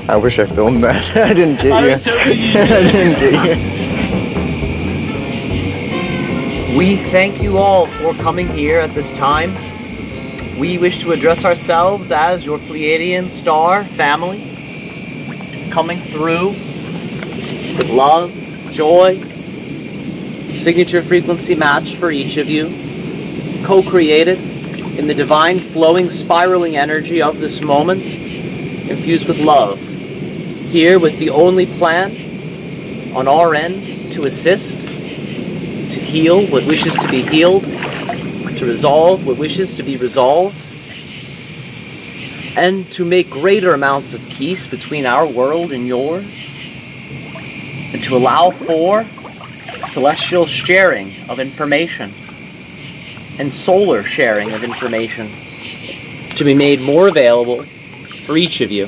I wish I filmed that. I didn't get you. I was hoping you did. I didn't get you. We thank you all for coming here at this time. We wish to address ourselves as your Pleiadian star family, coming through with love, joy, signature frequency match for each of you, co-created in the divine flowing spiraling energy of this moment, infused with love, here with the only plan on our end to assist, to heal what wishes to be healed, to resolve what wishes to be resolved, and to make greater amounts of peace between our world and yours, and to allow for celestial sharing of information and solar sharing of information to be made more available for each of you,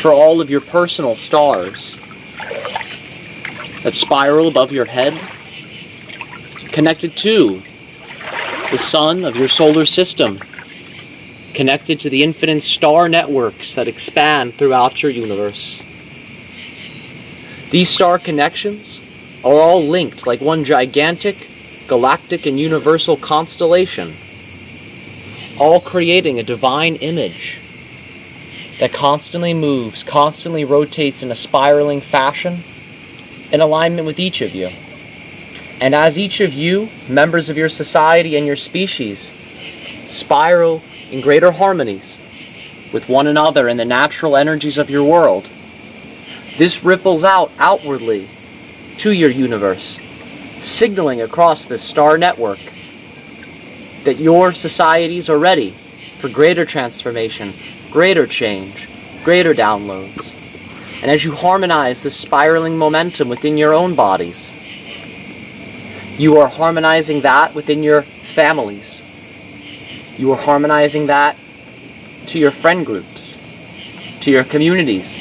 for all of your personal stars that spiral above your head, connected to the sun of your solar system, connected to the infinite star networks that expand throughout your universe. These star connections are all linked like one gigantic, galactic, and universal constellation, all creating a divine image that constantly moves, constantly rotates in a spiraling fashion in alignment with each of you. And as each of you, members of your society and your species, spiral in greater harmonies with one another and the natural energies of your world, this ripples out outwardly to your universe, signaling across this star network that your societies are ready for greater transformation, greater change, greater downloads. And as you harmonize this spiraling momentum within your own bodies, you are harmonizing that within your families. You are harmonizing that to your friend groups, to your communities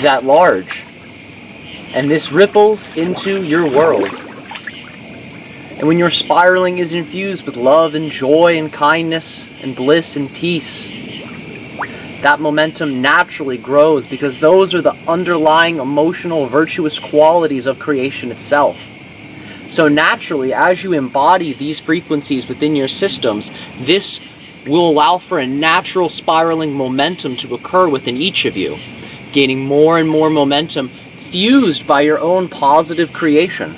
at large. And this ripples into your world. And when your spiraling is infused with love and joy and kindness and bliss and peace, that momentum naturally grows, because those are the underlying emotional, virtuous qualities of creation itself. So naturally, as you embody these frequencies within your systems, this will allow for a natural spiraling momentum to occur within each of you, gaining more and more momentum fused by your own positive creation.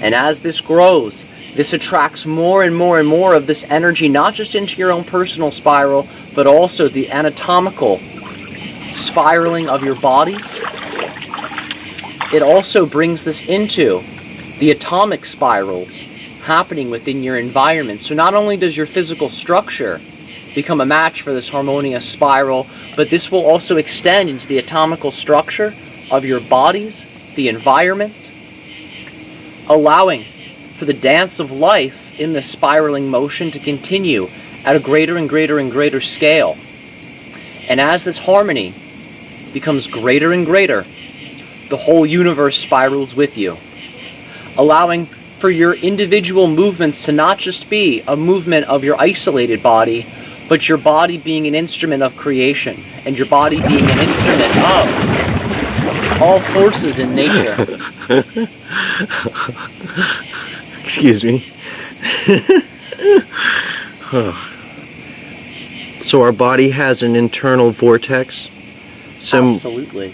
And as this grows, this attracts more and more and more of this energy, not just into your own personal spiral, but also the anatomical spiraling of your bodies. It also brings this into the atomic spirals happening within your environment. So not only does your physical structure become a match for this harmonious spiral, but this will also extend into the atomical structure of your bodies, the environment, allowing for the dance of life in this spiraling motion to continue at a greater and greater and greater scale. And as this harmony becomes greater and greater, the whole universe spirals with you, allowing for your individual movements to not just be a movement of your isolated body, but your body being an instrument of creation, and your body being an instrument of all forces in nature. Excuse me. So our body has an internal vortex? Absolutely.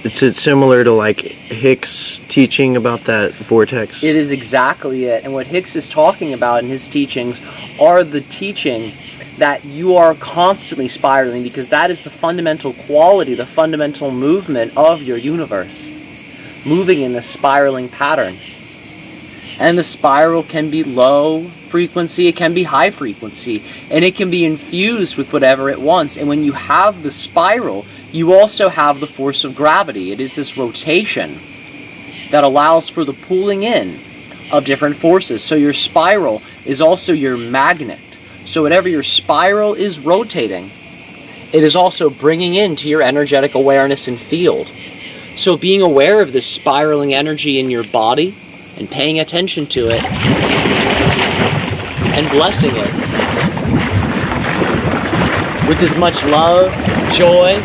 It's similar to like Hicks' teaching about that vortex? It is exactly it. And what Hicks is talking about in his teachings are the teaching that you are constantly spiraling, because that is the fundamental quality, the fundamental movement of your universe, moving in this spiraling pattern. And the spiral can be low frequency, it can be high frequency, and it can be infused with whatever it wants. And when you have the spiral, you also have the force of gravity. It is this rotation that allows for the pulling in of different forces. So your spiral is also your magnet. So whatever your spiral is rotating, it is also bringing into your energetic awareness and field. So being aware of this spiraling energy in your body and paying attention to it and blessing it with as much love, joy,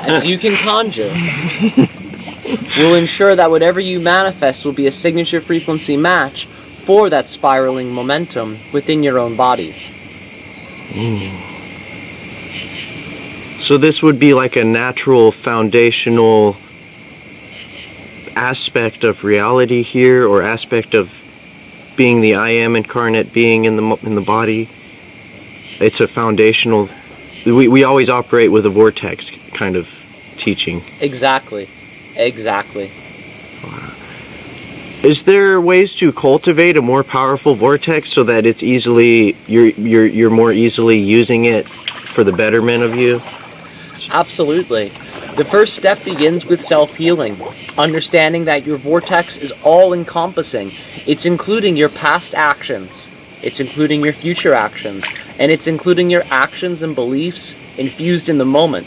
as you can conjure, will ensure that whatever you manifest will be a signature frequency match for that spiraling momentum within your own bodies. So this would be like a natural foundational aspect of reality here, or aspect of being the I am incarnate being in the body. It's a foundational. We always operate with a vortex kind of teaching. Exactly. Exactly. Is there ways to cultivate a more powerful vortex so that it's easily you're more easily using it for the betterment of you? Absolutely. The first step begins with self-healing, understanding that your vortex is all-encompassing. It's including your past actions, it's including your future actions, and it's including your actions and beliefs infused in the moment.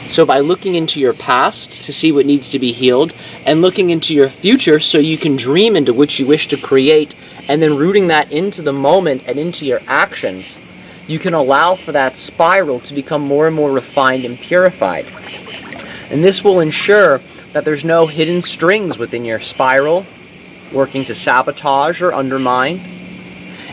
So by looking into your past to see what needs to be healed, and looking into your future so you can dream into what you wish to create, and then rooting that into the moment and into your actions, you can allow for that spiral to become more and more refined and purified. And this will ensure that there's no hidden strings within your spiral working to sabotage or undermine.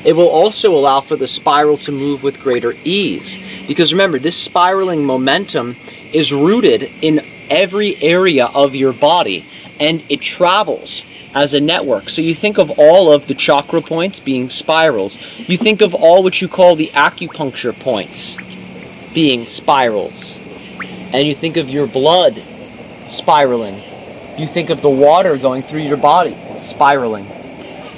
It will also allow for the spiral to move with greater ease. Because remember, this spiraling momentum is rooted in every area of your body, and it travels as a network. So you think of all of the chakra points being spirals. You think of all what you call the acupuncture points being spirals. And you think of your blood spiraling. You think of the water going through your body spiraling.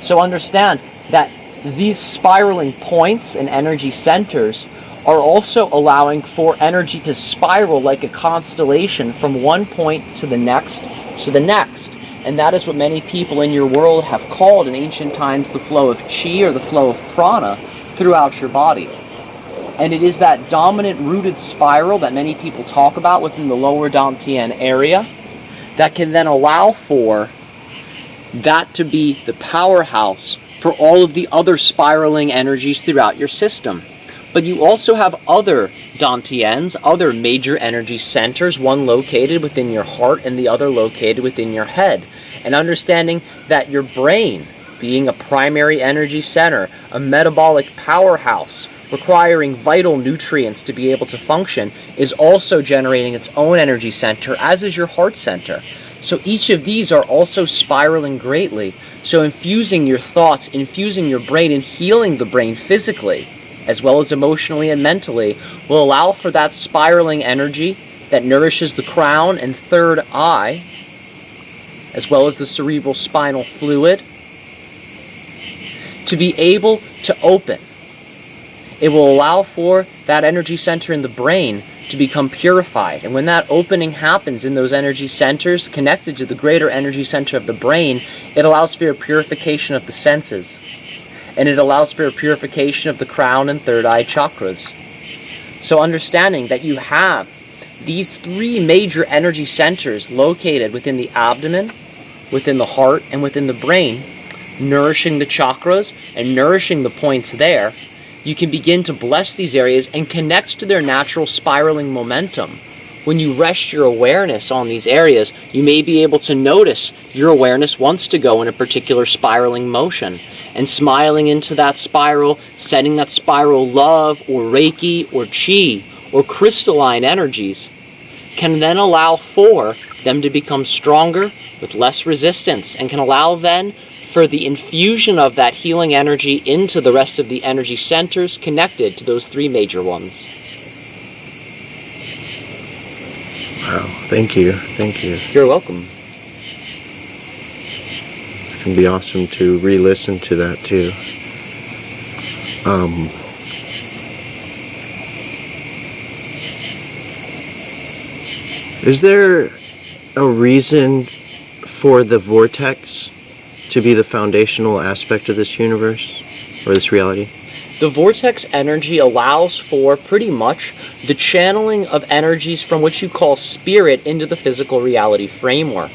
So understand that these spiraling points and energy centers are also allowing for energy to spiral like a constellation from one point to the next to the next. And that is what many people in your world have called in ancient times the flow of chi, or the flow of prana, throughout your body. And it is that dominant rooted spiral that many people talk about within the lower Dantian area that can then allow for that to be the powerhouse for all of the other spiraling energies throughout your system. But you also have other Dantians, other major energy centers, one located within your heart and the other located within your head. And understanding that your brain, being a primary energy center, a metabolic powerhouse, requiring vital nutrients to be able to function, is also generating its own energy center, as is your heart center. So each of these are also spiraling greatly. So infusing your thoughts, infusing your brain, and healing the brain physically, as well as emotionally and mentally, will allow for that spiraling energy that nourishes the crown and third eye, as well as the cerebral spinal fluid, to be able to open. It will allow for that energy center in the brain to become purified. And when that opening happens in those energy centers connected to the greater energy center of the brain, it allows for a purification of the senses. And it allows for a purification of the crown and third eye chakras. So understanding that you have these three major energy centers located within the abdomen, within the heart, and within the brain, nourishing the chakras and nourishing the points there, you can begin to bless these areas and connect to their natural spiraling momentum. When you rest your awareness on these areas, you may be able to notice your awareness wants to go in a particular spiraling motion. And smiling into that spiral, setting that spiral love or Reiki or Chi or crystalline energies can then allow for them to become stronger with less resistance, and can allow then for the infusion of that healing energy into the rest of the energy centers connected to those three major ones. Wow, thank you, thank you. You're welcome. It can be awesome to re-listen to that too. Is there a reason for the vortex to be the foundational aspect of this universe, or this reality? The vortex energy allows for pretty much the channeling of energies from what you call spirit into the physical reality framework.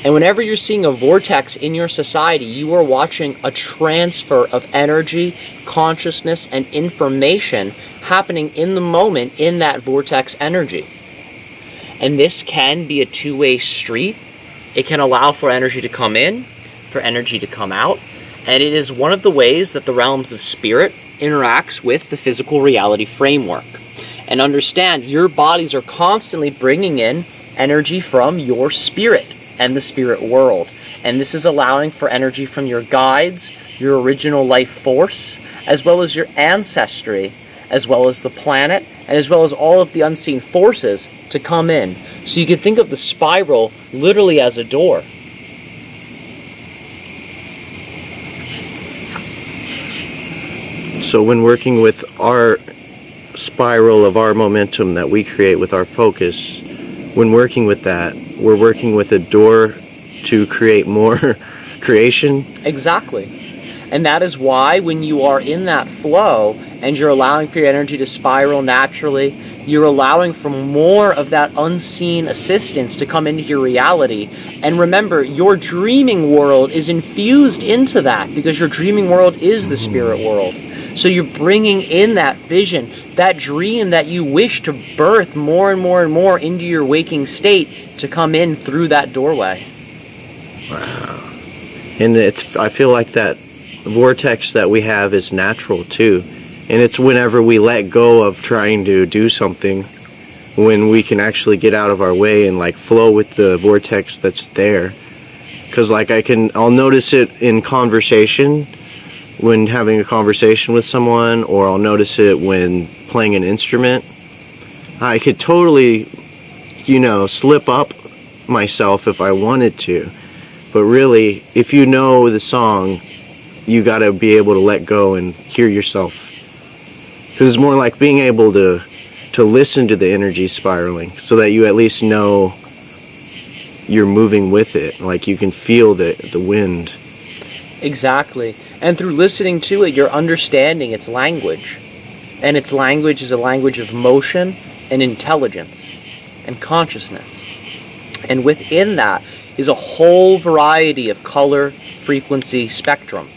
And whenever you're seeing a vortex in your society, you are watching a transfer of energy, consciousness, and information happening in the moment in that vortex energy. And this can be a two-way street. It can allow for energy to come in, for energy to come out. And it is one of the ways that the realms of spirit interacts with the physical reality framework. And understand, your bodies are constantly bringing in energy from your spirit and the spirit world. And this is allowing for energy from your guides, your original life force, as well as your ancestry, as well as the planet, and as well as all of the unseen forces to come in. So you can think of the spiral literally as a door. So when working with our spiral of our momentum that we create with our focus, when working with that, we're working with a door to create more creation. Exactly. And that is why when you are in that flow and you're allowing for your energy to spiral naturally, you're allowing for more of that unseen assistance to come into your reality. And remember, your dreaming world is infused into that, because your dreaming world is the spirit world. So you're bringing in that vision, that dream that you wish to birth more and more and more into your waking state to come in through that doorway. Wow. And I feel like that vortex that we have is natural too. And it's whenever we let go of trying to do something, when we can actually get out of our way and like flow with the vortex that's there. Because like I'll notice it in conversation, when having a conversation with someone, or I'll notice it when playing an instrument. I could totally, slip up myself if I wanted to. But really, if you know the song, you got to be able to let go and hear yourself. Because it's more like being able to listen to the energy spiraling, so that you at least know you're moving with it. Like you can feel the wind. Exactly. And through listening to it, you're understanding its language. And its language is a language of motion and intelligence and consciousness. And within that is a whole variety of color, frequency, spectrum.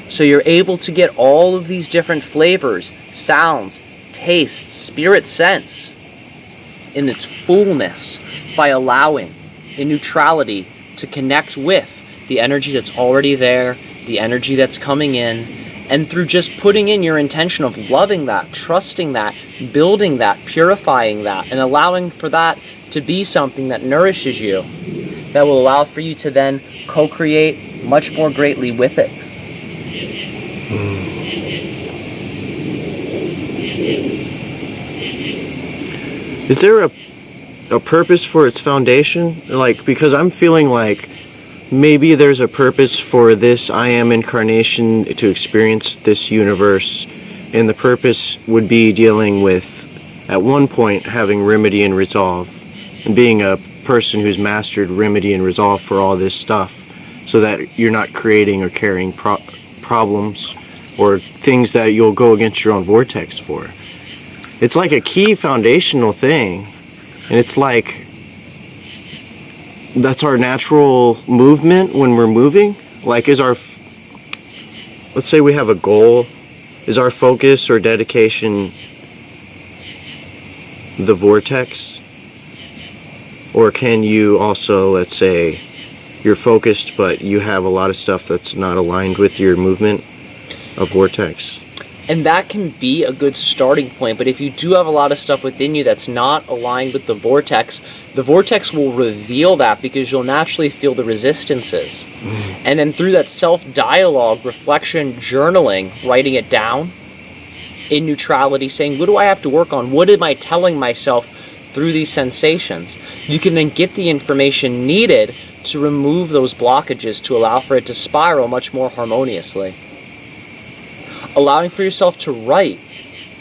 So you're able to get all of these different flavors, sounds, tastes, spirit sense in its fullness by allowing in neutrality to connect with the energy that's already there, the energy that's coming in, and through just putting in your intention of loving that, trusting that, building that, purifying that, and allowing for that to be something that nourishes you, that will allow for you to then co-create much more greatly with it. Is there a purpose for its foundation? Like, because I'm feeling like maybe there's a purpose for this I am incarnation to experience this universe, and the purpose would be dealing with, at one point, having remedy and resolve, and being a person who's mastered remedy and resolve for all this stuff, so that you're not creating or carrying problems or things that you'll go against your own vortex for. It's like a key foundational thing, and it's like that's our natural movement when we're moving. Like, let's say we have a goal, is our focus or dedication the vortex? Or can you also, let's say, you're focused but you have a lot of stuff that's not aligned with your movement of vortex? And that can be a good starting point, but if you do have a lot of stuff within you that's not aligned with the vortex will reveal that, because you'll naturally feel the resistances. And then through that self-dialogue, reflection, journaling, writing it down in neutrality, saying, what do I have to work on? What am I telling myself through these sensations? You can then get the information needed to remove those blockages to allow for it to spiral much more harmoniously. Allowing for yourself to write,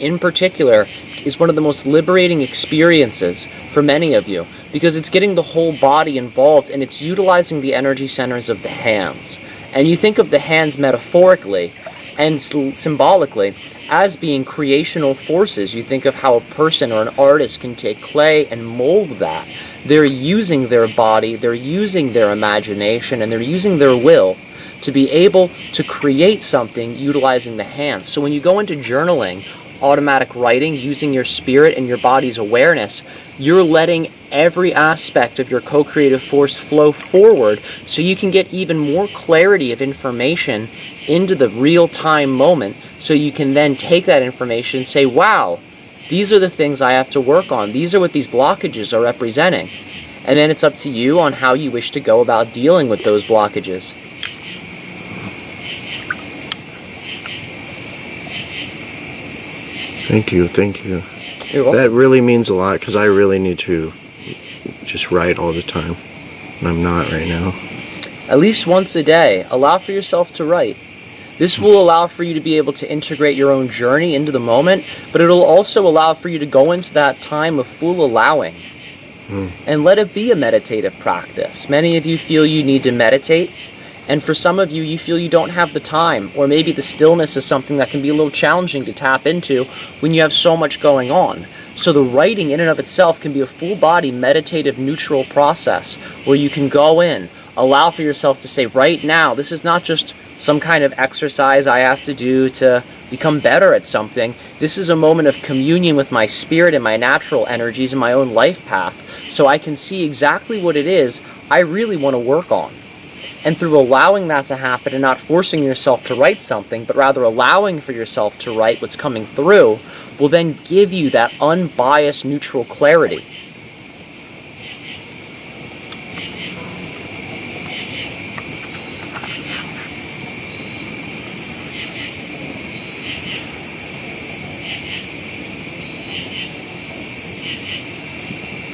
in particular, is one of the most liberating experiences for many of you, because it's getting the whole body involved, and it's utilizing the energy centers of the hands. And you think of the hands metaphorically and symbolically as being creational forces. You think of how a person or an artist can take clay and mold that. they're using their body, they're using their imagination, and they're using their will to be able to create something utilizing the hands. So when you go into journaling, automatic writing, using your spirit and your body's awareness, you're letting every aspect of your co-creative force flow forward so you can get even more clarity of information into the real-time moment, so you can then take that information and say, wow, these are the things I have to work on. These are what these blockages are representing. And then it's up to you on how you wish to go about dealing with those blockages. Thank you, thank you. You're welcome. That really means a lot, because I really need to just write all the time. And I'm not right now. At least once a day, allow for yourself to write. This will allow for you to be able to integrate your own journey into the moment, but it'll also allow for you to go into that time of full allowing. And let it be a meditative practice. Many of you feel you need to meditate, and for some of you, you feel you don't have the time, or maybe the stillness is something that can be a little challenging to tap into when you have so much going on. So the writing in and of itself can be a full-body meditative neutral process where you can go in, allow for yourself to say, right now, this is not just some kind of exercise I have to do to become better at something. This is a moment of communion with my spirit and my natural energies and my own life path, so I can see exactly what it is I really want to work on. And through allowing that to happen and not forcing yourself to write something, but rather allowing for yourself to write what's coming through, will then give you that unbiased, neutral clarity.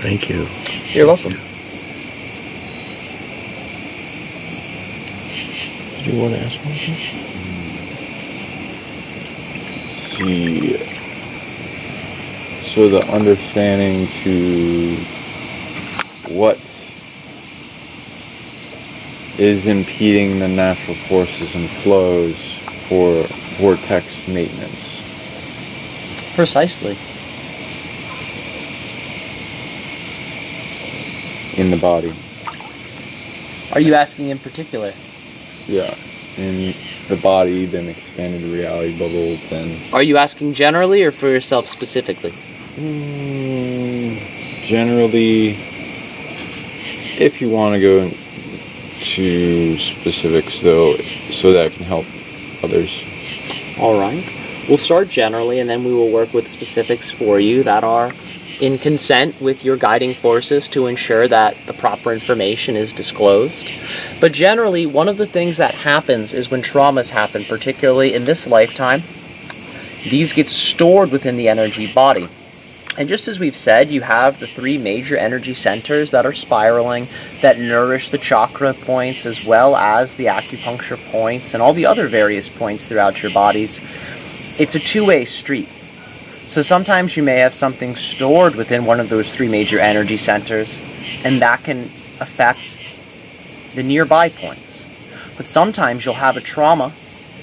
Thank you. You're welcome. Do you want to ask something? See. So the understanding to what is impeding the natural forces and flows for vortex maintenance. Precisely. In the body. Are you asking in particular? Yeah. In the body, then expanded reality bubble, then... Are you asking generally or for yourself specifically? Generally, if you want to go into specifics, though, so that can help others. All right. We'll start generally, and then we will work with specifics for you that are in consent with your guiding forces to ensure that the proper information is disclosed. But generally, one of the things that happens is when traumas happen, particularly in this lifetime, these get stored within the energy body. And just as we've said, you have the three major energy centers that are spiraling, that nourish the chakra points, as well as the acupuncture points and all the other various points throughout your bodies. It's a two-way street. So sometimes you may have something stored within one of those three major energy centers, and that can affect the nearby points. But sometimes you'll have a trauma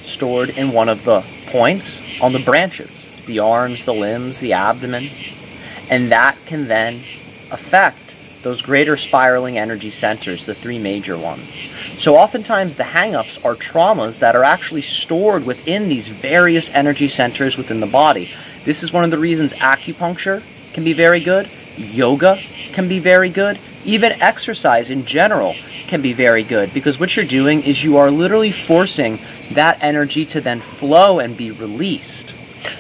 stored in one of the points on the branches, the arms, the limbs, the abdomen, and that can then affect those greater spiraling energy centers, the three major ones. So oftentimes the hang-ups are traumas that are actually stored within these various energy centers within the body. This is one of the reasons acupuncture can be very good, yoga can be very good, even exercise in general can be very good, because what you're doing is you are literally forcing that energy to then flow and be released.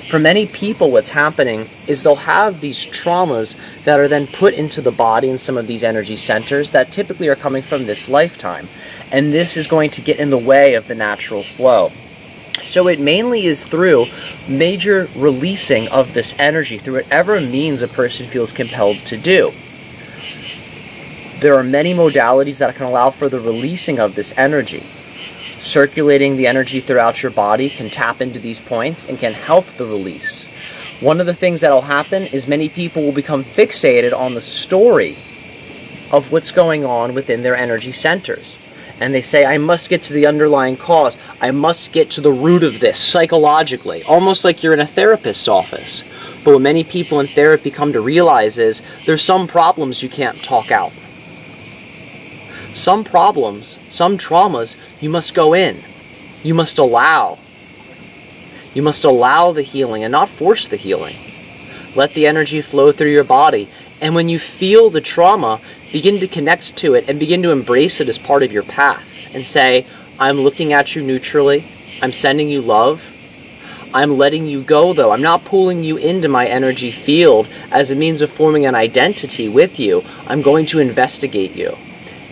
For many people, what's happening is they'll have these traumas that are then put into the body in some of these energy centers that typically are coming from this lifetime. And this is going to get in the way of the natural flow. So it mainly is through major releasing of this energy through whatever means a person feels compelled to do. There are many modalities that can allow for the releasing of this energy. Circulating the energy throughout your body can tap into these points and can help the release. One of the things that will happen is many people will become fixated on the story of what's going on within their energy centers. And they say, I must get to the underlying cause. I must get to the root of this psychologically, almost like you're in a therapist's office. But what many people in therapy come to realize is there's some problems you can't talk out. Some problems, some traumas, you must go in. You must allow. You must allow the healing and not force the healing. Let the energy flow through your body. And when you feel the trauma, begin to connect to it and begin to embrace it as part of your path. And say, I'm looking at you neutrally. I'm sending you love. I'm letting you go, though. I'm not pulling you into my energy field as a means of forming an identity with you. I'm going to investigate you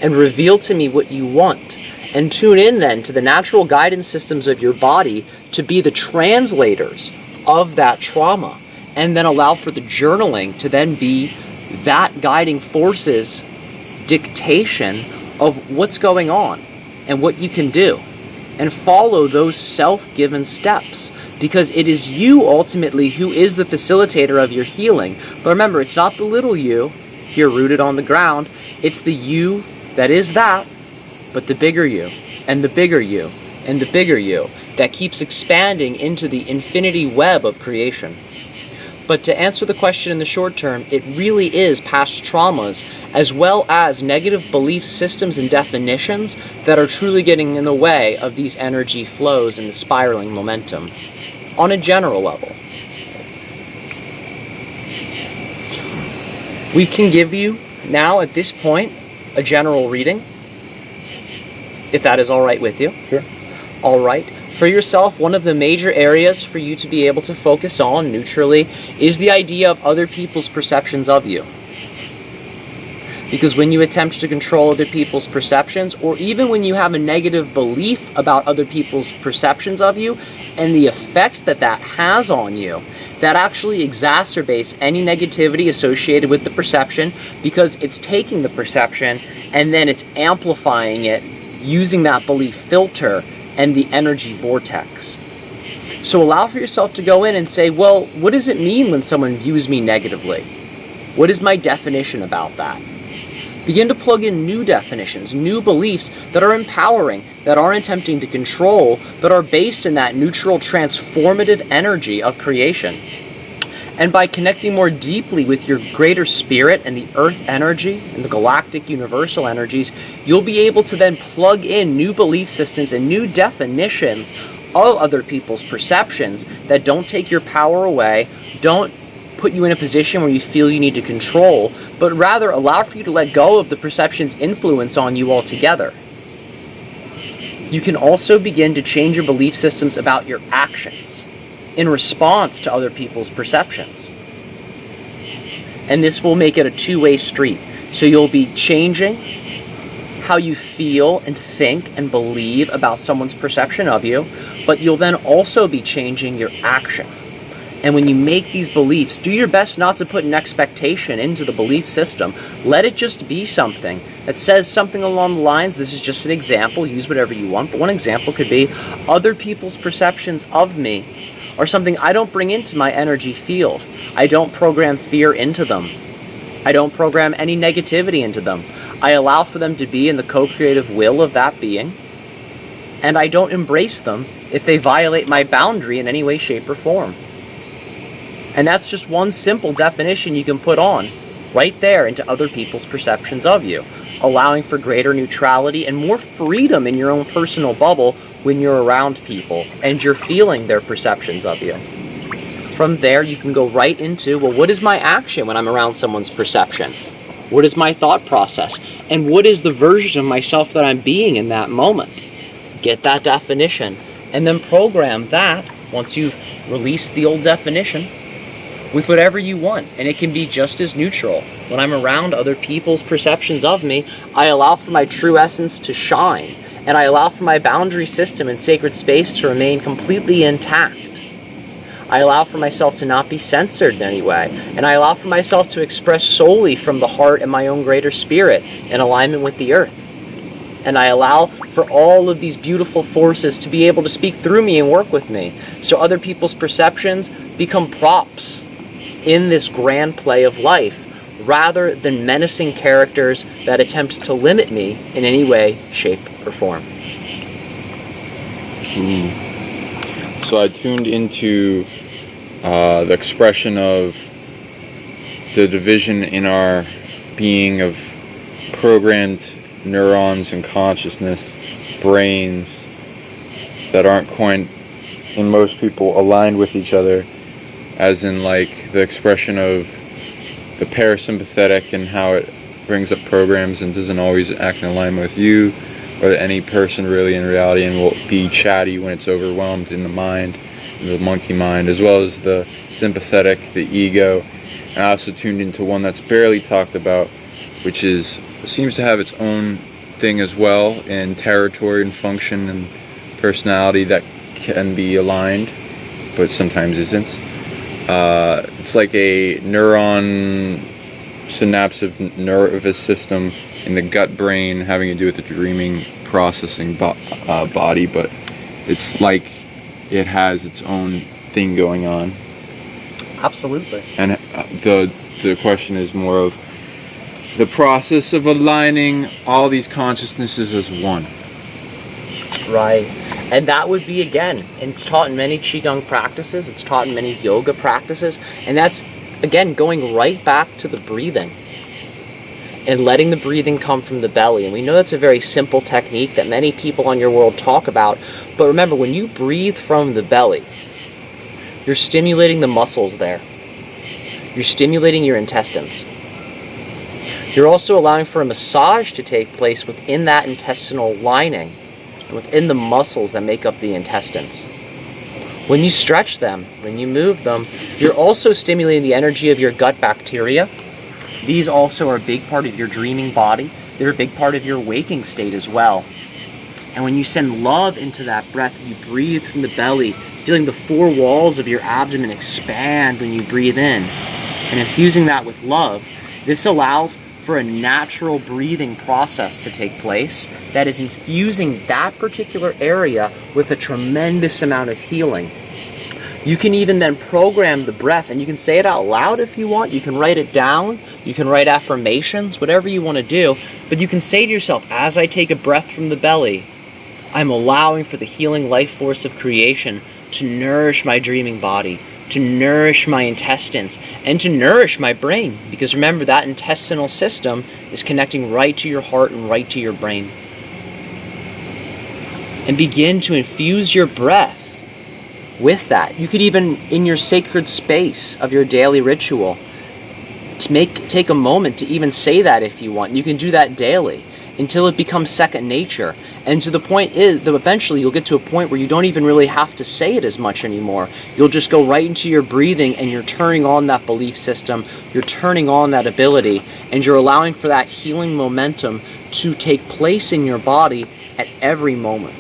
and reveal to me what you want. And tune in then to the natural guidance systems of your body to be the translators of that trauma. And then allow for the journaling to then be that guiding force's dictation of what's going on and what you can do. And follow those self-given steps, because it is you ultimately who is the facilitator of your healing. But remember, it's not the little you here rooted on the ground. It's the you that is that, but the bigger you, and the bigger you, and the bigger you, that keeps expanding into the infinity web of creation. But to answer the question in the short term, it really is past traumas, as well as negative belief systems and definitions that are truly getting in the way of these energy flows and the spiraling momentum on a general level. We can give you now at this point a general reading, if that is all right with you. Sure. All right. For yourself, one of the major areas for you to be able to focus on neutrally is the idea of other people's perceptions of you. Because when you attempt to control other people's perceptions, or even when you have a negative belief about other people's perceptions of you, and the effect that that has on you, that actually exacerbates any negativity associated with the perception, because it's taking the perception and then it's amplifying it using that belief filter and the energy vortex. So allow for yourself to go in and say, well, what does it mean when someone views me negatively? What is my definition about that? Begin to plug in new definitions, new beliefs that are empowering, that aren't attempting to control, but are based in that neutral, transformative energy of creation. And by connecting more deeply with your greater spirit and the earth energy and the galactic universal energies, you'll be able to then plug in new belief systems and new definitions of other people's perceptions that don't take your power away, don't put you in a position where you feel you need to control, but rather allow for you to let go of the perception's influence on you altogether. You can also begin to change your belief systems about your actions in response to other people's perceptions. And this will make it a two-way street. So you'll be changing how you feel and think and believe about someone's perception of you, but you'll then also be changing your action. And when you make these beliefs, do your best not to put an expectation into the belief system. Let it just be something that says something along the lines, this is just an example, use whatever you want, but one example could be, other people's perceptions of me are something I don't bring into my energy field. I don't program fear into them. I don't program any negativity into them. I allow for them to be in the co-creative will of that being, and I don't embrace them if they violate my boundary in any way, shape, or form. And that's just one simple definition you can put on right there into other people's perceptions of you, allowing for greater neutrality and more freedom in your own personal bubble when you're around people and you're feeling their perceptions of you. From there, you can go right into, well, what is my action when I'm around someone's perception? What is my thought process? And what is the version of myself that I'm being in that moment? Get that definition, and then program that, once you've released the old definition, with whatever you want. And it can be just as neutral. When I'm around other people's perceptions of me, I allow for my true essence to shine, and I allow for my boundary system and sacred space to remain completely intact. I allow for myself to not be censored in any way, and I allow for myself to express solely from the heart and my own greater spirit in alignment with the earth. And I allow for all of these beautiful forces to be able to speak through me and work with me, so other people's perceptions become props in this grand play of life, rather than menacing characters that attempt to limit me in any way, shape, or form. So I tuned into the expression of the division in our being of programmed neurons and consciousness, brains that aren't quite, in most people, aligned with each other, as in like the expression of the parasympathetic and how it brings up programs and doesn't always act in alignment with you or any person really in reality, and will be chatty when it's overwhelmed in the mind, in the monkey mind, as well as the sympathetic, the ego. And I also tuned into one that's barely talked about, which seems to have its own thing as well in territory and function and personality that can be aligned, but sometimes isn't. It's like a neuron synapse of nervous system in the gut brain having to do with the dreaming processing body, but it's like it has its own thing going on. Absolutely. And the question is more of the process of aligning all these consciousnesses as one. Right. And that would be, again, and it's taught in many Qigong practices, it's taught in many yoga practices, and that's, again, going right back to the breathing and letting the breathing come from the belly. And we know that's a very simple technique that many people on your world talk about, but remember, when you breathe from the belly, you're stimulating the muscles there. You're stimulating your intestines. You're also allowing for a massage to take place within that intestinal lining, within the muscles that make up the intestines. When you stretch them, when you move them, you're also stimulating the energy of your gut bacteria. These also are a big part of your dreaming body. They're a big part of your waking state as well. And when you send love into that breath, you breathe from the belly, feeling the four walls of your abdomen expand when you breathe in, and infusing that with love, this allows for a natural breathing process to take place that is infusing that particular area with a tremendous amount of healing. You can even then program the breath, and you can say it out loud if you want. You can write it down. You can write affirmations, whatever you want to do. But you can say to yourself, as I take a breath from the belly, I'm allowing for the healing life force of creation to nourish my dreaming body, to nourish my intestines, and to nourish my brain. Because remember, that intestinal system is connecting right to your heart and right to your brain. And begin to infuse your breath with that. You could even, in your sacred space of your daily ritual, take a moment to even say that if you want. You can do that daily until it becomes second nature. And to the point is that eventually you'll get to a point where you don't even really have to say it as much anymore. You'll just go right into your breathing, and you're turning on that belief system, you're turning on that ability, and you're allowing for that healing momentum to take place in your body at every moment.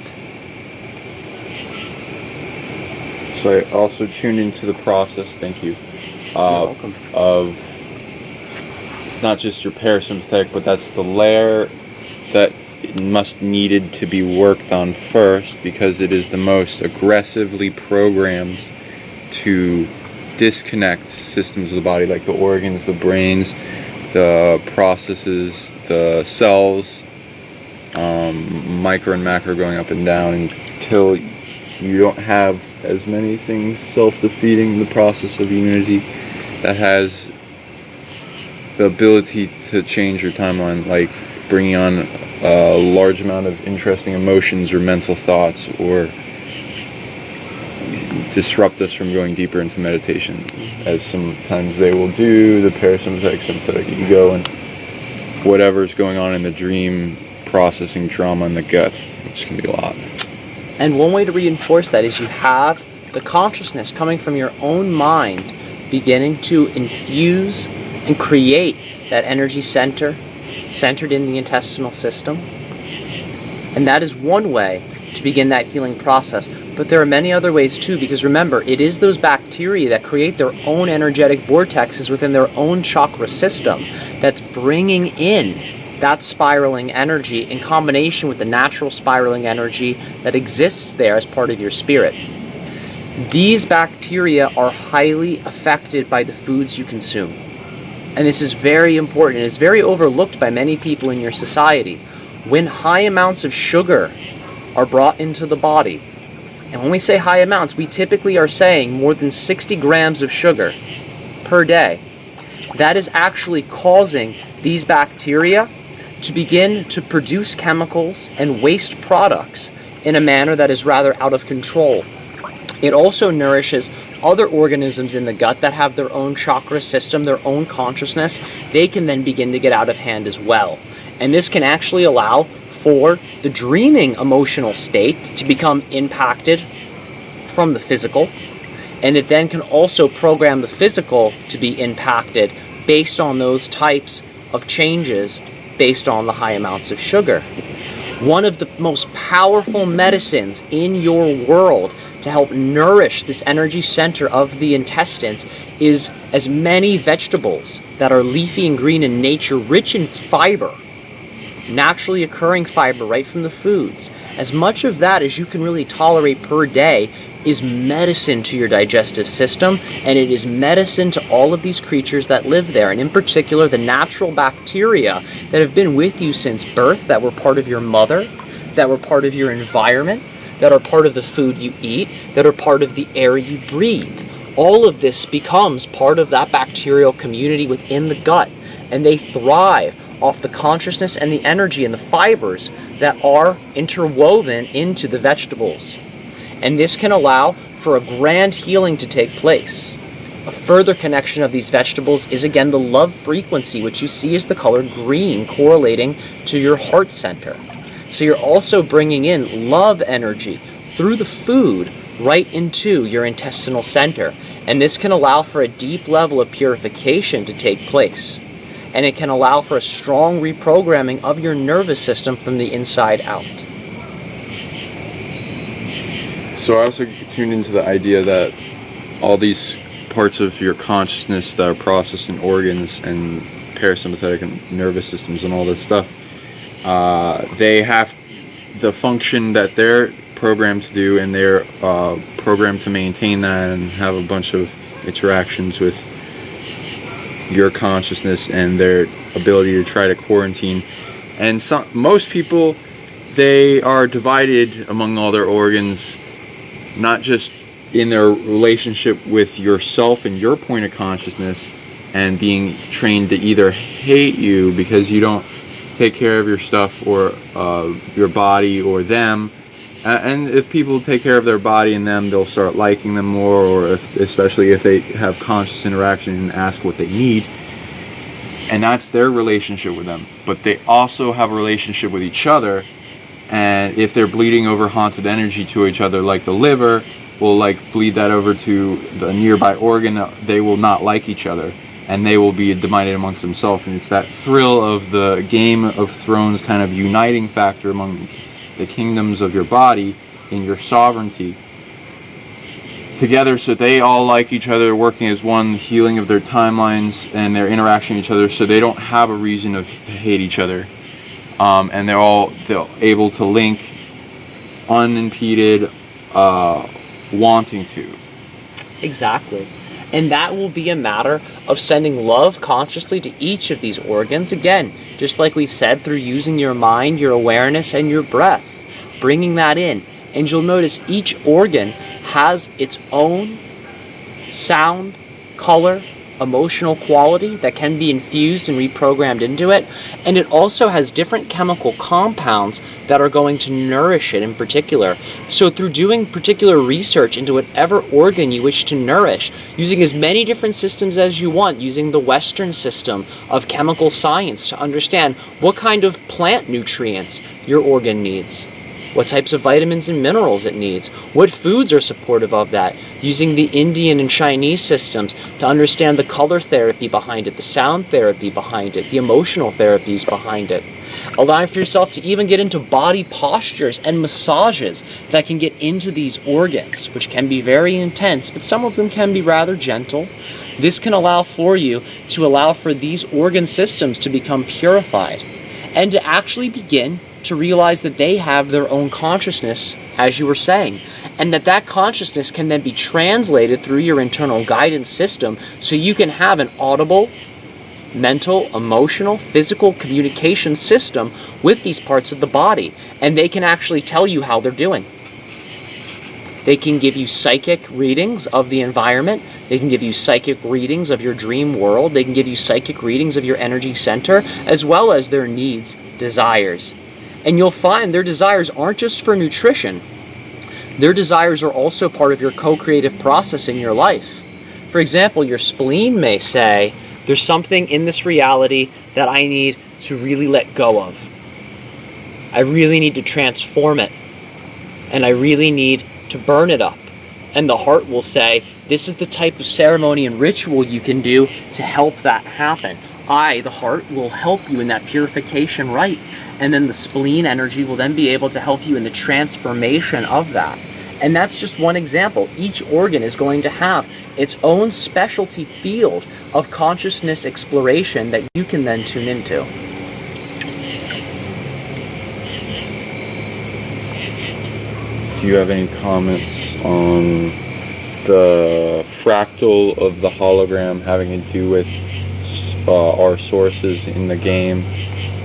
So I also tuned into the process, thank you, You're welcome. of, it's not just your parasympathetic, but that's the layer that needed to be worked on first, because it is the most aggressively programmed to disconnect systems of the body, like the organs, the brains, the processes, the cells, micro and macro going up and down, until you don't have as many things self-defeating the process of unity that has the ability to change your timeline, like bringing on a large amount of interesting emotions or mental thoughts, or disrupt us from going deeper into meditation, as sometimes they will do, the parasympathetic, sympathetic ego, and whatever's going on in the dream processing trauma in the gut, which can be a lot. And one way to reinforce that is you have the consciousness coming from your own mind beginning to infuse and create that energy center centered in the intestinal system. And that is one way to begin that healing process. But there are many other ways too, because remember, it is those bacteria that create their own energetic vortexes within their own chakra system that's bringing in that spiraling energy in combination with the natural spiraling energy that exists there as part of your spirit. These bacteria are highly affected by the foods you consume. And this is very important. It's very overlooked by many people in your society. When high amounts of sugar are brought into the body, And when we say high amounts, we typically are saying more than 60 grams of sugar per day. That is actually causing these bacteria to begin to produce chemicals and waste products in a manner that is rather out of control. It also nourishes other organisms in the gut that have their own chakra system, their own consciousness. They can then begin to get out of hand as well. And this can actually allow for the dreaming emotional state to become impacted from the physical. And it then can also program the physical to be impacted based on those types of changes based on the high amounts of sugar. One of the most powerful medicines in your world to help nourish this energy center of the intestines is as many vegetables that are leafy and green in nature, rich in fiber, naturally occurring fiber right from the foods. As much of that as you can really tolerate per day is medicine to your digestive system, and it is medicine to all of these creatures that live there, and in particular the natural bacteria that have been with you since birth, that were part of your mother, that were part of your environment, that are part of the food you eat, that are part of the air you breathe. All of this becomes part of that bacterial community within the gut, and they thrive off the consciousness and the energy and the fibers that are interwoven into the vegetables. And this can allow for a grand healing to take place. A further connection of these vegetables is again the love frequency, which you see as the color green correlating to your heart center. So you're also bringing in love energy through the food right into your intestinal center. And this can allow for a deep level of purification to take place. And it can allow for a strong reprogramming of your nervous system from the inside out. So I also tuned into the idea that all these parts of your consciousness that are processed in organs and parasympathetic and nervous systems and all this stuff, they have the function that they're programmed to do, and they're programmed to maintain that and have a bunch of interactions with your consciousness and their ability to try to quarantine. And most people, they are divided among all their organs, not just in their relationship with yourself and your point of consciousness, and being trained to either hate you because you don't take care of your stuff, or your body, or them. And if people take care of their body and them, they'll start liking them more, or especially if they have conscious interaction and ask what they need. And that's their relationship with them. But they also have a relationship with each other, and if they're bleeding over haunted energy to each other, like the liver will bleed that over to the nearby organ, they will not like each other, and they will be divided amongst themselves. And it's that thrill of the Game of Thrones kind of uniting factor among the kingdoms of your body in your sovereignty together, so they all like each other, working as one, healing of their timelines and their interaction with each other, so they don't have a reason to hate each other. And they're able to link unimpeded, wanting to. Exactly. And that will be a matter of sending love consciously to each of these organs. Again, just like we've said, through using your mind, your awareness, and your breath. Bringing that in. And you'll notice each organ has its own sound, color, emotional quality that can be infused and reprogrammed into it. And it also has different chemical compounds that are going to nourish it in particular. So through doing particular research into whatever organ you wish to nourish, using as many different systems as you want, using the Western system of chemical science to understand what kind of plant nutrients your organ needs, what types of vitamins and minerals it needs, what foods are supportive of that, using the Indian and Chinese systems to understand the color therapy behind it, the sound therapy behind it, the emotional therapies behind it. Allowing for yourself to even get into body postures and massages that can get into these organs, which can be very intense, but some of them can be rather gentle. This can allow for you to allow for these organ systems to become purified and to actually begin to realize that they have their own consciousness, as you were saying, and that consciousness can then be translated through your internal guidance system, so you can have an audible, mental, emotional, physical communication system with these parts of the body, and they can actually tell you how they're doing. They can give you psychic readings of the environment. They can give you psychic readings of your dream world. They can give you psychic readings of your energy center, as well as their needs, desires. And you'll find their desires aren't just for nutrition. Their desires are also part of your co-creative process in your life. For example, your spleen may say, there's something in this reality that I need to really let go of. I really need to transform it. And I really need to burn it up. And the heart will say, this is the type of ceremony and ritual you can do to help that happen. I, the heart, will help you in that purification rite. And then the spleen energy will then be able to help you in the transformation of that. And that's just one example. Each organ is going to have its own specialty field of consciousness exploration that you can then tune into. Do you have any comments on the fractal of the hologram having to do with our sources in the game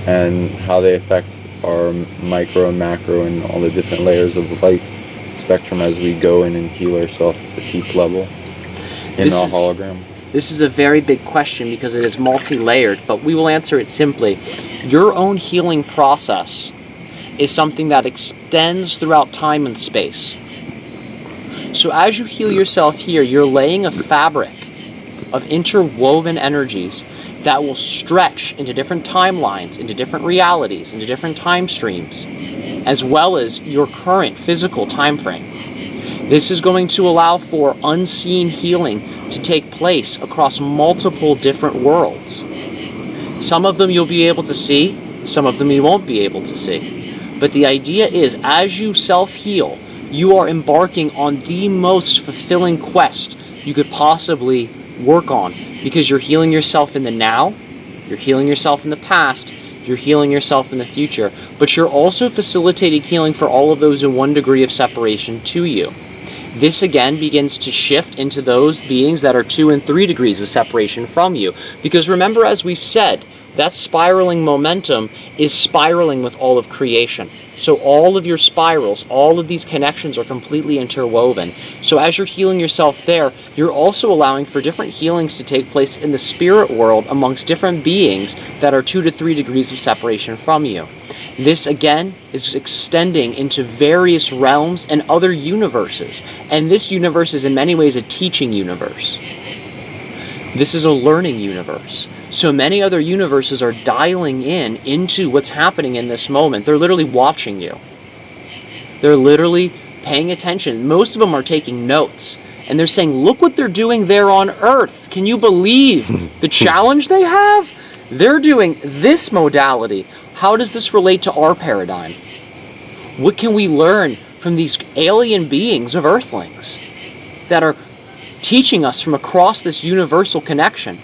and how they affect our micro and macro and all the different layers of light spectrum as we go in and heal ourselves at the deep level in the hologram? This is a very big question because it is multi-layered, but we will answer it simply. Your own healing process is something that extends throughout time and space. So as you heal yourself here, you're laying a fabric of interwoven energies that will stretch into different timelines, into different realities, into different time streams, as well as your current physical time frame. This is going to allow for unseen healing to take place across multiple different worlds. Some of them you'll be able to see, some of them you won't be able to see. But the idea is, as you self-heal, you are embarking on the most fulfilling quest you could possibly work on, because you're healing yourself in the now, you're healing yourself in the past, you're healing yourself in the future, but you're also facilitating healing for all of those in one degree of separation to you. This again begins to shift into those beings that are 2 and 3 degrees of separation from you. Because remember, as we've said, that spiraling momentum is spiraling with all of creation. So all of your spirals, all of these connections are completely interwoven. So as you're healing yourself there, you're also allowing for different healings to take place in the spirit world amongst different beings that are 2 to 3 degrees of separation from you. This again is extending into various realms and other universes. And this universe is in many ways a teaching universe. This is a learning universe. So many other universes are dialing in into what's happening in this moment. They're literally watching you. They're literally paying attention. Most of them are taking notes. And they're saying, look what they're doing there on Earth. Can you believe the challenge they have? They're doing this modality. How does this relate to our paradigm? What can we learn from these alien beings of Earthlings that are teaching us from across this universal connection?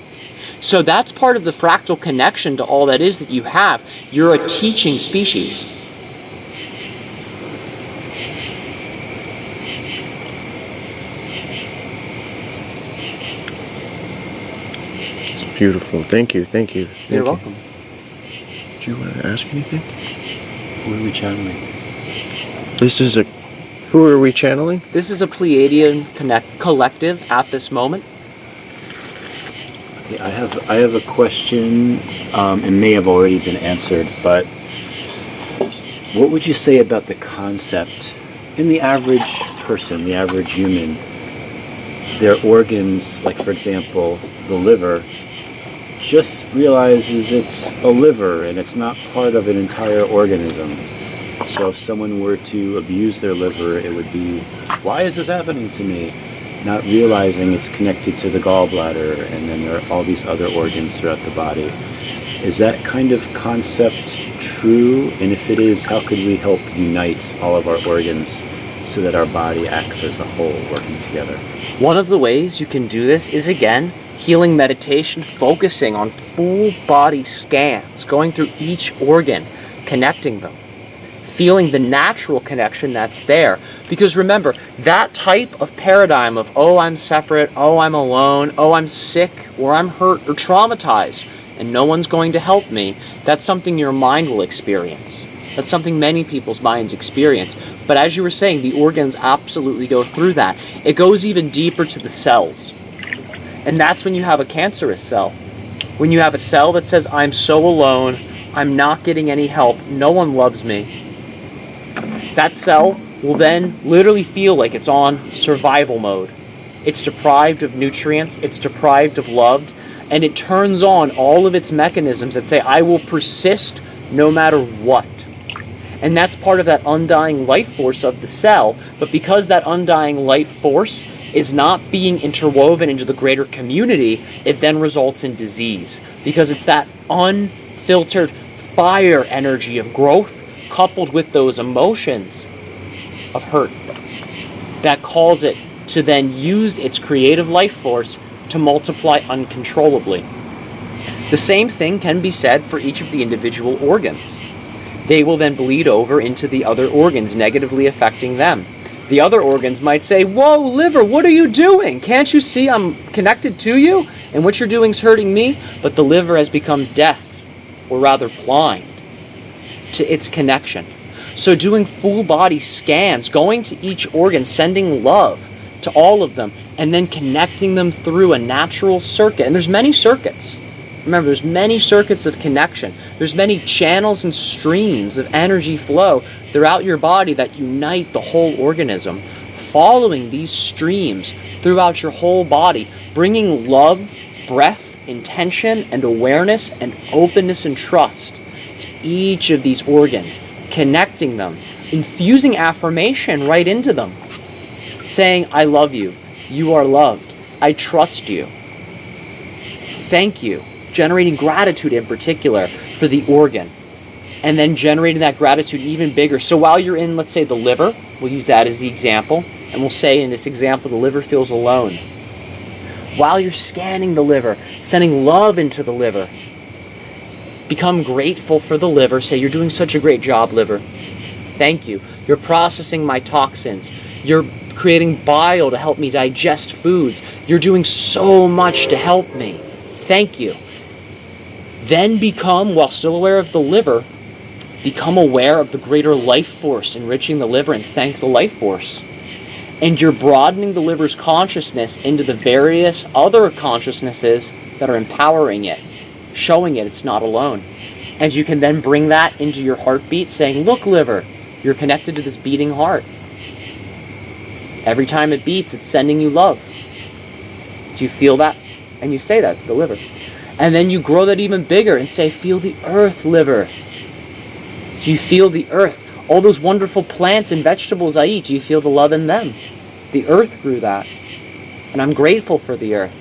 So that's part of the fractal connection to all that is that you have. You're a teaching species. It's beautiful. Thank you. Thank you. You're welcome. Do you want to ask anything? Who are we channeling? Who are we channeling? This is a Pleiadian collective at this moment. Okay, I have a question. It may have already been answered, but what would you say about the concept in the average person, the average human, their organs, like for example, the liver, just realizes it's a liver and it's not part of an entire organism. So if someone were to abuse their liver, it would be, why is this happening to me? Not realizing it's connected to the gallbladder, and then there are all these other organs throughout the body. Is that kind of concept true? And if it is, how could we help unite all of our organs so that our body acts as a whole, working together? One of the ways you can do this is, again, healing meditation, focusing on full body scans, going through each organ, connecting them, feeling the natural connection that's there. Because remember, that type of paradigm of, oh, I'm separate, oh, I'm alone, oh, I'm sick, or I'm hurt or traumatized, and no one's going to help me, that's something your mind will experience. That's something many people's minds experience. But as you were saying, the organs absolutely go through that. It goes even deeper to the cells. And that's when you have a cancerous cell. When you have a cell that says, I'm so alone, I'm not getting any help, no one loves me. That cell will then literally feel like it's on survival mode. It's deprived of nutrients, it's deprived of love, and it turns on all of its mechanisms that say, I will persist no matter what. And that's part of that undying life force of the cell. But because that undying life force is not being interwoven into the greater community, it then results in disease. Because it's that unfiltered fire energy of growth coupled with those emotions of hurt that calls it to then use its creative life force to multiply uncontrollably. The same thing can be said for each of the individual organs. They will then bleed over into the other organs, negatively affecting them. The other organs might say, whoa, liver, what are you doing? Can't you see I'm connected to you? And what you're doing is hurting me? But the liver has become deaf, or rather blind, to its connection. So doing full body scans, going to each organ, sending love to all of them, and then connecting them through a natural circuit. And there's many circuits. Remember, there's many circuits of connection. There's many channels and streams of energy flow throughout your body that unite the whole organism. Following these streams throughout your whole body, bringing love, breath, intention, and awareness, and openness and trust to each of these organs, connecting them, infusing affirmation right into them, saying, I love you, you are loved, I trust you, thank you, generating gratitude in particular for the organ, and then generating that gratitude even bigger. So while you're in, let's say, the liver, we'll use that as the example, and we'll say in this example the liver feels alone. While you're scanning the liver, sending love into the liver, become grateful for the liver. Say, you're doing such a great job, liver. Thank you. You're processing my toxins. You're creating bile to help me digest foods. You're doing so much to help me. Thank you. Then become, while still aware of the liver, become aware of the greater life force enriching the liver, and thank the life force. And you're broadening the liver's consciousness into the various other consciousnesses that are empowering it, showing it it's not alone. And you can then bring that into your heartbeat, saying, look, liver, you're connected to this beating heart. Every time it beats, it's sending you love. Do you feel that? And you say that to the liver. And then you grow that even bigger and say, feel the earth, liver. Do you feel the earth? All those wonderful plants and vegetables I eat, do you feel the love in them? The earth grew that. And I'm grateful for the earth.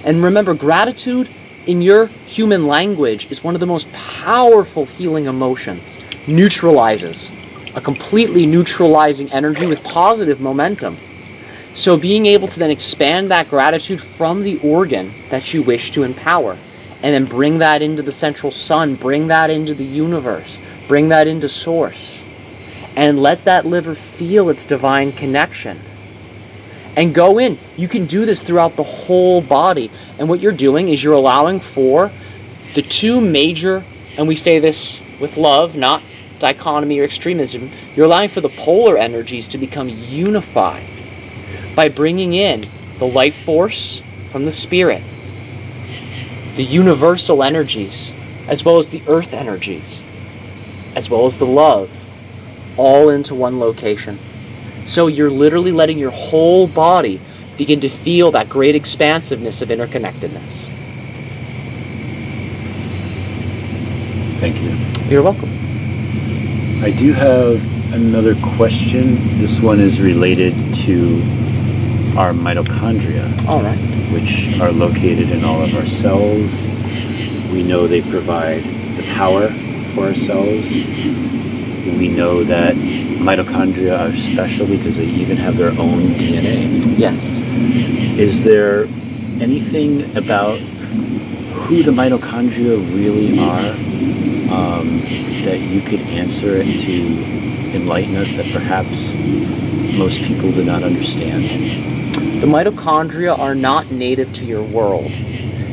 And remember, gratitude in your human language is one of the most powerful healing emotions. Neutralizes. A completely neutralizing energy with positive momentum. So being able to then expand that gratitude from the organ that you wish to empower, and then bring that into the central sun, bring that into the universe, bring that into source, and let that liver feel its divine connection. And go in. You can do this throughout the whole body. And what you're doing is you're allowing for the two major, and we say this with love, not dichotomy or extremism, you're allowing for the polar energies to become unified by bringing in the life force from the spirit, the universal energies, as well as the earth energies, as well as the love, all into one location. So you're literally letting your whole body begin to feel that great expansiveness of interconnectedness. Thank you. You're welcome. I do have another question. This one is related to our mitochondria, All right. which are located in all of our cells. We know they provide the power for our cells. We know that mitochondria are special because they even have their own DNA. Yes. Is there anything about who the mitochondria really are that you could answer it to enlighten us that perhaps most people do not understand? The mitochondria are not native to your world.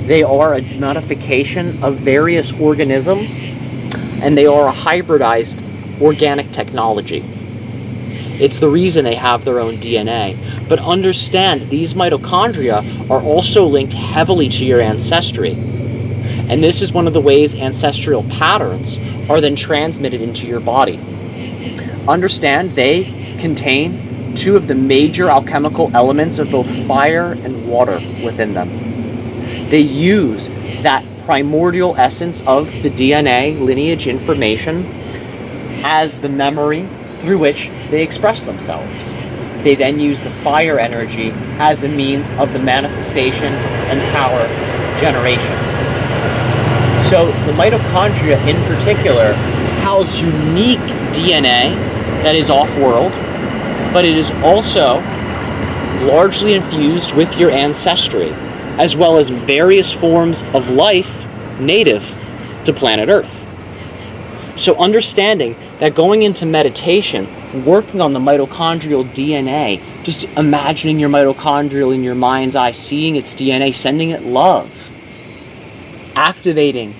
They are a modification of various organisms, and they are a hybridized organic technology. It's the reason they have their own DNA. But understand, these mitochondria are also linked heavily to your ancestry. And this is one of the ways ancestral patterns are then transmitted into your body. Understand, they contain two of the major alchemical elements of both fire and water within them. They use that primordial essence of the DNA lineage information as the memory through which they express themselves. They then use the fire energy as a means of the manifestation and power generation. So the mitochondria in particular house unique DNA that is off-world, but it is also largely infused with your ancestry, as well as various forms of life native to planet Earth. So understanding that going into meditation, working on the mitochondrial DNA, just imagining your mitochondrial in your mind's eye, seeing its DNA, sending it love, activating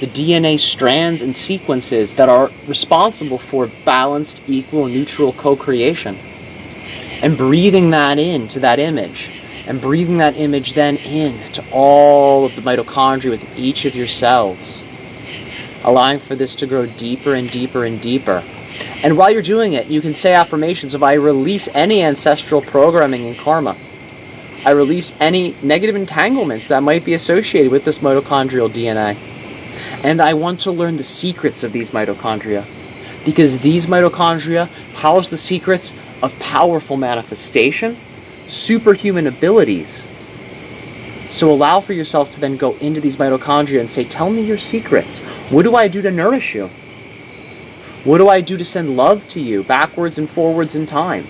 the DNA strands and sequences that are responsible for balanced, equal, neutral co-creation, and breathing that into that image, and breathing that image then in to all of the mitochondria within each of your cells, allowing for this to grow deeper and deeper and deeper. And while you're doing it, you can say affirmations of, I release any ancestral programming and karma. I release any negative entanglements that might be associated with this mitochondrial DNA. And I want to learn the secrets of these mitochondria, because these mitochondria house the secrets of powerful manifestation, superhuman abilities. So allow for yourself to then go into these mitochondria and say, tell me your secrets. What do I do to nourish you? What do I do to send love to you backwards and forwards in time?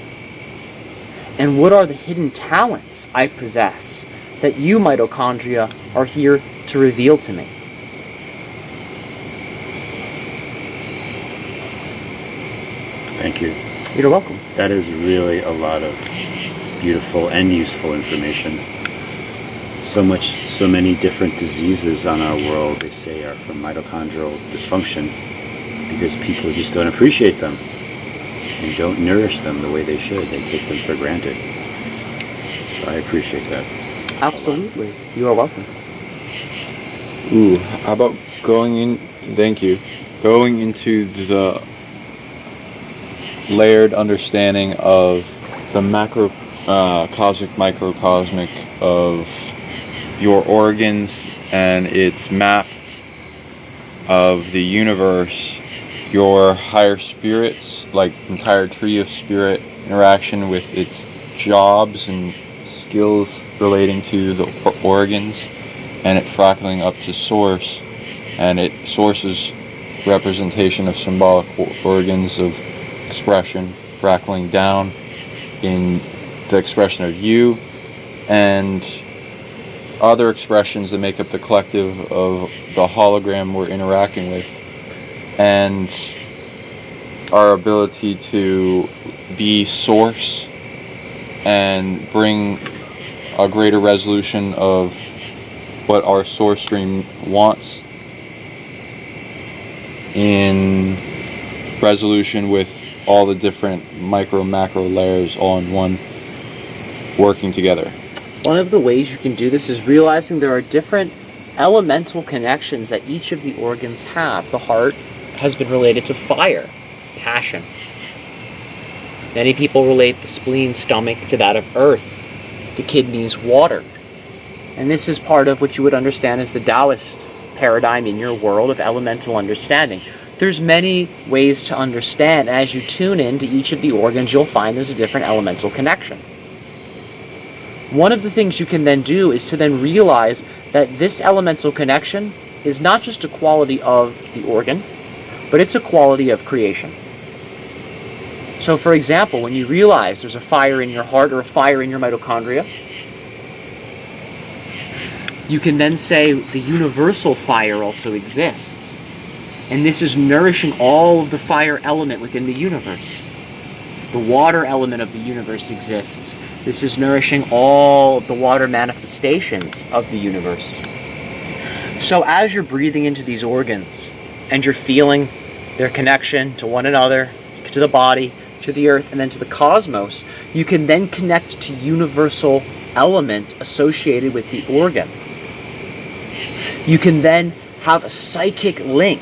And what are the hidden talents I possess that you mitochondria are here to reveal to me? Thank you. You're welcome. That is really a lot of beautiful and useful information. So many different diseases on our world, they say, are from mitochondrial dysfunction because people just don't appreciate them and don't nourish them the way they should. They take them for granted. So I appreciate that. Absolutely. You are welcome. Ooh, how about going in, thank you, going into the layered understanding of the macro, cosmic, microcosmic of your organs and its map of the universe, your higher spirits, like entire tree of spirit interaction with its jobs and skills relating to the organs, and it fractaling up to source, and it sources representation of symbolic organs of expression, fractaling down in the expression of you and other expressions that make up the collective of the hologram we're interacting with, and our ability to be source and bring a greater resolution of what our source stream wants in resolution with all the different micro macro layers all in one, working together. One of the ways you can do this is realizing there are different elemental connections that each of the organs have. The heart has been related to fire, passion. Many people relate the spleen, stomach to that of earth, the kidneys, water. And this is part of what you would understand as the Taoist paradigm in your world of elemental understanding. There's many ways to understand. As you tune into each of the organs, you'll find there's a different elemental connection. One of the things you can then do is to then realize that this elemental connection is not just a quality of the organ, but it's a quality of creation. So for example, when you realize there's a fire in your heart or a fire in your mitochondria, you can then say the universal fire also exists. And this is nourishing all of the fire element within the universe. The water element of the universe exists. This is nourishing all of the water manifestations of the universe. So as you're breathing into these organs and you're feeling their connection to one another, to the body, to the earth, and then to the cosmos, you can then connect to universal element associated with the organ. You can then have a psychic link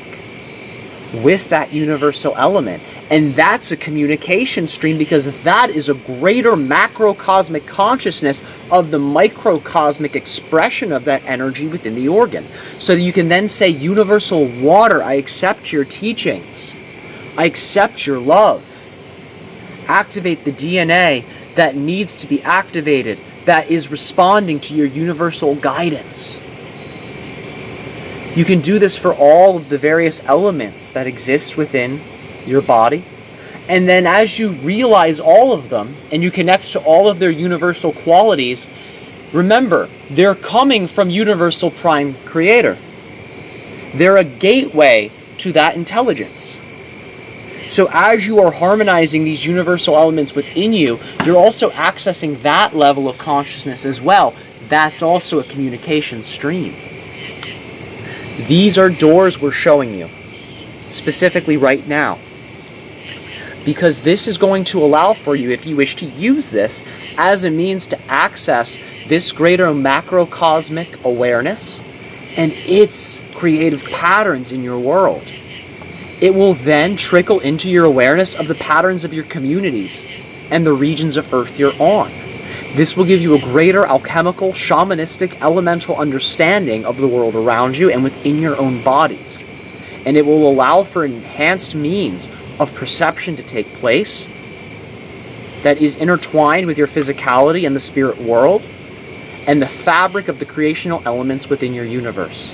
with that universal element. And that's a communication stream, because that is a greater macrocosmic consciousness of the microcosmic expression of that energy within the organ. So that you can then say, universal water, I accept your teachings. I accept your love. Activate the DNA that needs to be activated, that is responding to your universal guidance. You can do this for all of the various elements that exist within your body. And then as you realize all of them and you connect to all of their universal qualities, remember, they're coming from Universal Prime Creator. They're a gateway to that intelligence. So as you are harmonizing these universal elements within you, you're also accessing that level of consciousness as well. That's also a communication stream. These are doors we're showing you, specifically right now. Because this is going to allow for you, if you wish to use this as a means to access this greater macrocosmic awareness and its creative patterns in your world. It will then trickle into your awareness of the patterns of your communities and the regions of Earth you're on. This will give you a greater alchemical, shamanistic, elemental understanding of the world around you and within your own bodies. And it will allow for enhanced means of perception to take place that is intertwined with your physicality and the spirit world and the fabric of the creational elements within your universe.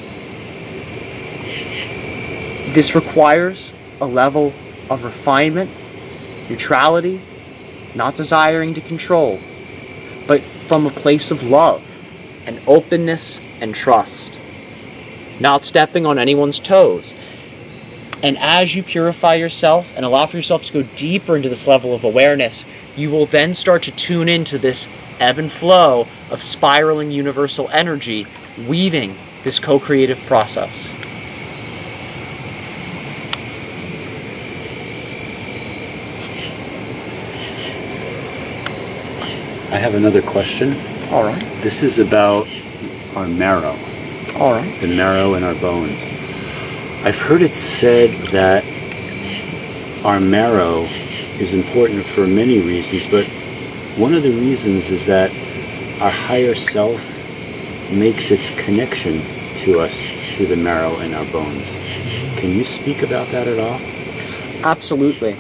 This requires a level of refinement, neutrality, not desiring to control, but from a place of love and openness and trust, not stepping on anyone's toes. And as you purify yourself and allow for yourself to go deeper into this level of awareness, you will then start to tune into this ebb and flow of spiraling universal energy, weaving this co-creative process. I have another question. All right. This is about our marrow. All right. The marrow in our bones. I've heard it said that our marrow is important for many reasons, but one of the reasons is that our higher self makes its connection to us through the marrow in our bones. Can you speak about that at all? Absolutely.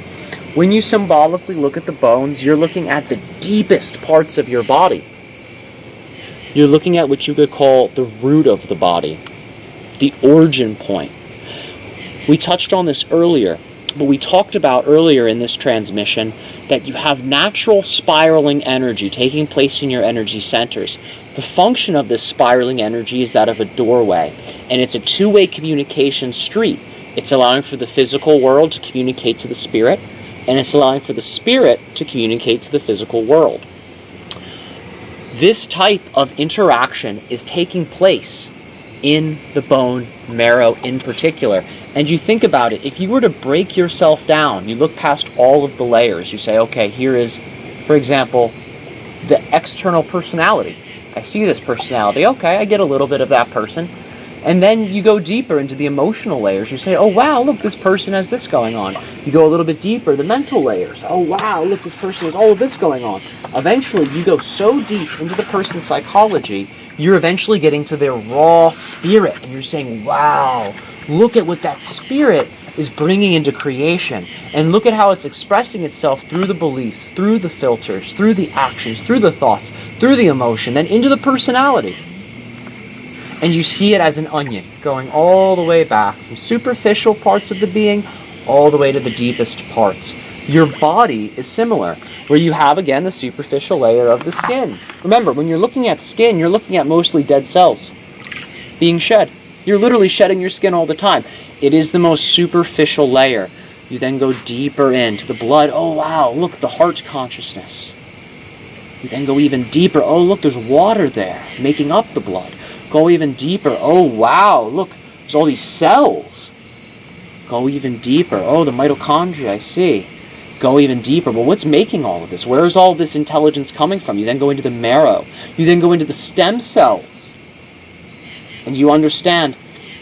When you symbolically look at the bones, you're looking at the deepest parts of your body. You're looking at what you could call the root of the body, the origin point. We touched on this earlier, but we talked about earlier in this transmission that you have natural spiraling energy taking place in your energy centers. The function of this spiraling energy is that of a doorway, and it's a two-way communication street. It's allowing for the physical world to communicate to the spirit, and it's allowing for the spirit to communicate to the physical world. This type of interaction is taking place in the bone marrow in particular. And you think about it, if you were to break yourself down, you look past all of the layers, you say, okay, here is, for example, the external personality. I see this personality, okay, I get a little bit of that person. And then you go deeper into the emotional layers. You say, oh wow, look, this person has this going on. You go a little bit deeper, the mental layers. Oh wow, look, this person has all of this going on. Eventually, you go so deep into the person's psychology, you're eventually getting to their raw spirit. And you're saying, wow, look at what that spirit is bringing into creation. And look at how it's expressing itself through the beliefs, through the filters, through the actions, through the thoughts, through the emotion, then into the personality. And you see it as an onion, going all the way back from superficial parts of the being all the way to the deepest parts. Your body is similar, where you have, again, the superficial layer of the skin. Remember, when you're looking at skin, you're looking at mostly dead cells being shed. You're literally shedding your skin all the time. It is the most superficial layer. You then go deeper into the blood. Oh, wow, look, the heart consciousness. You then go even deeper. Oh, look, there's water there making up the blood. Go even deeper. Oh, wow, look, there's all these cells. Go even deeper. Oh, the mitochondria, I see. go even deeper. Well, what's making all of this? Where is all this intelligence coming from? You then go into the marrow. You then go into the stem cells. And you understand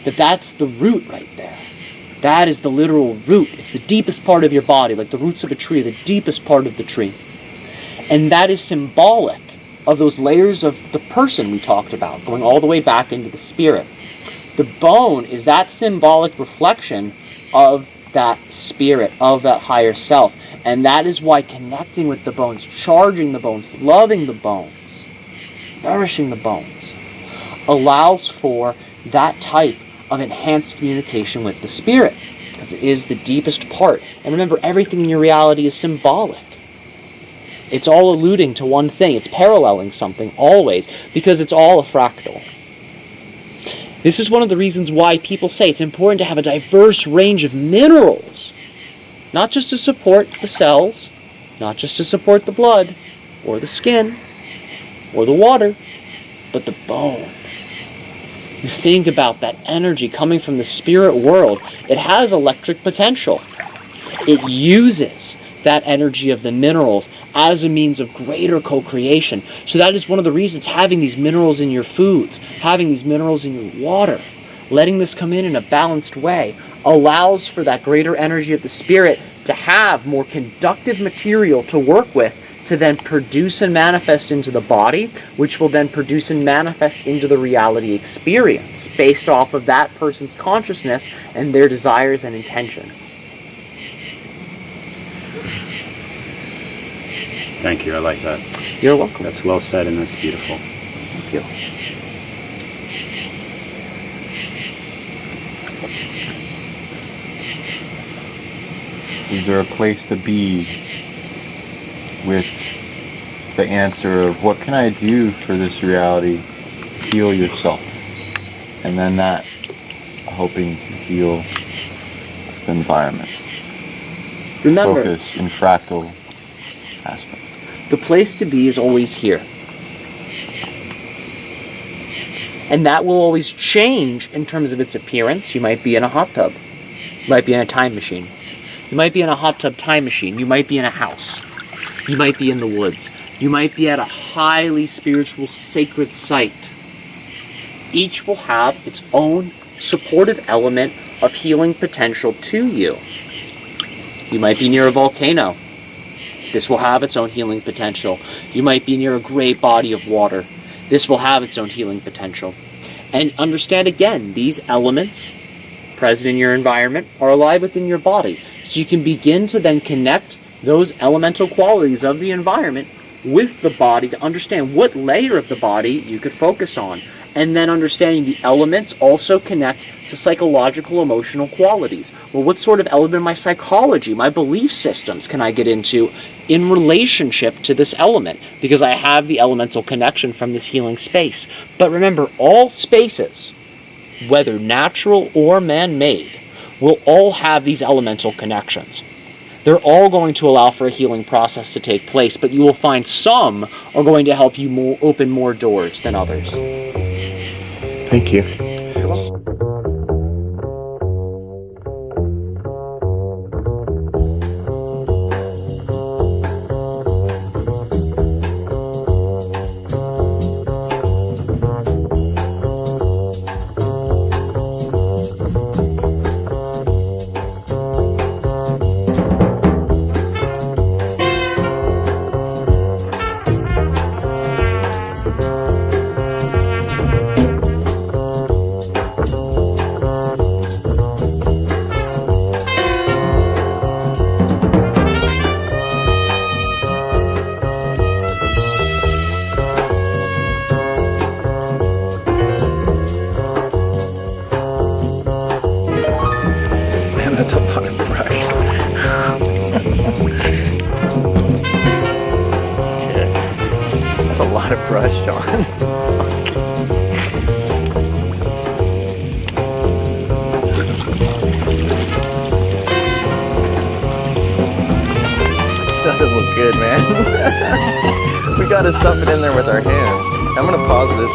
that that's the root right there. That is the literal root. It's the deepest part of your body, like the roots of a tree, the deepest part of the tree. And that is symbolic of those layers of the person we talked about, going all the way back into the spirit. The bone is that symbolic reflection of that spirit, of that higher self. And that is why connecting with the bones, charging the bones, loving the bones, nourishing the bones, allows for that type of enhanced communication with the spirit, because it is the deepest part. And remember, everything in your reality is symbolic. It's all alluding to one thing. It's paralleling something always, because it's all a fractal. This is one of the reasons why people say it's important to have a diverse range of minerals, not just to support the cells, not just to support the blood, or the skin, or the water, but the bone. You think about that energy coming from the spirit world. It has electric potential. It uses that energy of the minerals as a means of greater co-creation. So that is one of the reasons having these minerals in your foods, having these minerals in your water, letting this come in a balanced way, allows for that greater energy of the spirit to have more conductive material to work with, to then produce and manifest into the body, which will then produce and manifest into the reality experience based off of that person's consciousness and their desires and intentions. Thank you, I like that. You're welcome. That's well said and that's beautiful. Thank you. Is there a place to be with the answer of what can I do for this reality? Heal yourself. And then that, hoping to heal the environment. Remember, focus in fractal aspect. the place to be is always here. And that will always change in terms of its appearance. You might be in a hot tub. You might be in a time machine. You might be in a hot tub time machine. You might be in a house. You might be in the woods. You might be at a highly spiritual, sacred site. Each will have its own supportive element of healing potential to you. You might be near a volcano. This will have its own healing potential. You might be near a great body of water. This will have its own healing potential. And understand again, these elements present in your environment are alive within your body. So you can begin to then connect those elemental qualities of the environment with the body to understand what layer of the body you could focus on. And then understanding the elements also connect to psychological, emotional qualities. Well, what sort of element of my psychology, my belief systems can I get into in relationship to this element? Because I have the elemental connection from this healing space. But remember, all spaces, whether natural or man-made, will all have these elemental connections. They're all going to allow for a healing process to take place, but you will find some are going to help you open more doors than others. Thank you. That's a lot of brush. That's a lot of brush, John. This doesn't look good, man. We gotta stuff it in there with our hands. I'm gonna pause this.